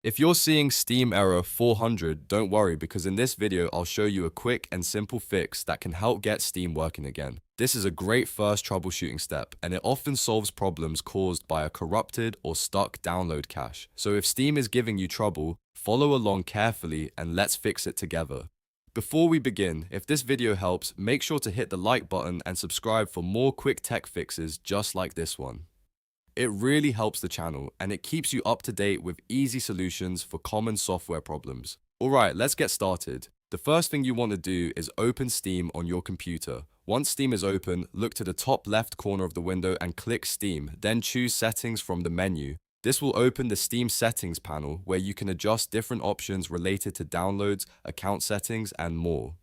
If you're seeing Steam error 400, don't worry because in this video I'll show you a quick and simple fix that can help get Steam working again. This is a great first troubleshooting step and it often solves problems caused by a corrupted or stuck download cache. So if Steam is giving you trouble, follow along carefully and let's fix it together. Before we begin, if this video helps, make sure to hit the like button and subscribe for more quick tech fixes just like this one. It really helps the channel and it keeps you up to date with easy solutions for common software problems. Alright, let's get started. The first thing you want to do is open Steam on your computer. Once Steam is open, look to the top left corner of the window and click Steam, then choose Settings from the menu. This will open the Steam Settings panel where you can adjust different options related to downloads, account settings, and more.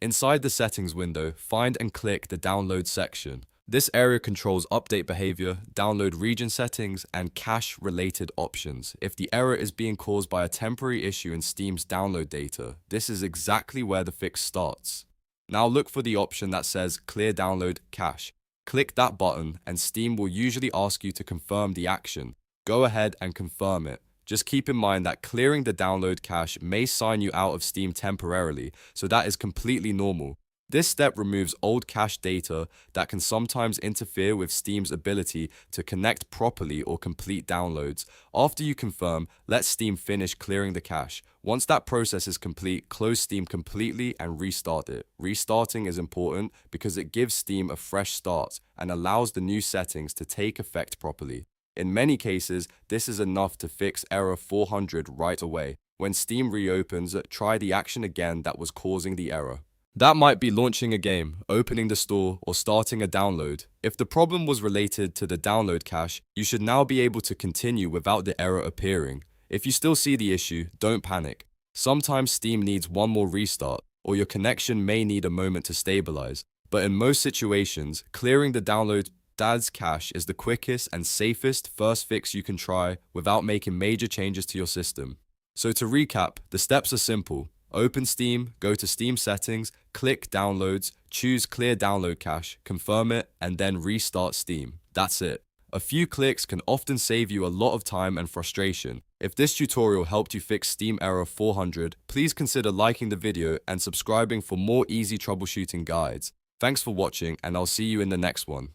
Inside the settings window, find and click the Download section. This area controls update behavior, download region settings, and cache-related options. If the error is being caused by a temporary issue in Steam's download data, this is exactly where the fix starts. Now look for the option that says Clear Download Cache. Click that button and Steam will usually ask you to confirm the action. Go ahead and confirm it. Just keep in mind that clearing the download cache may sign you out of Steam temporarily, so that is completely normal. This step removes old cache data that can sometimes interfere with Steam's ability to connect properly or complete downloads. After you confirm, let Steam finish clearing the cache. Once that process is complete, close Steam completely and restart it. Restarting is important because it gives Steam a fresh start and allows the new settings to take effect properly. In many cases, this is enough to fix error 400 right away. When Steam reopens, try the action again that was causing the error. That might be launching a game, opening the store, or starting a download. If the problem was related to the download cache, you should now be able to continue without the error appearing. If you still see the issue, don't panic. Sometimes Steam needs one more restart, or your connection may need a moment to stabilize. But in most situations, clearing the download DAS cache is the quickest and safest first fix you can try without making major changes to your system. So to recap, the steps are simple. Open Steam, go to Steam Settings, click Downloads, choose Clear Download Cache, confirm it, and then restart Steam. That's it. A few clicks can often save you a lot of time and frustration. If this tutorial helped you fix Steam error 400, please consider liking the video and subscribing for more easy troubleshooting guides. Thanks for watching, and I'll see you in the next one.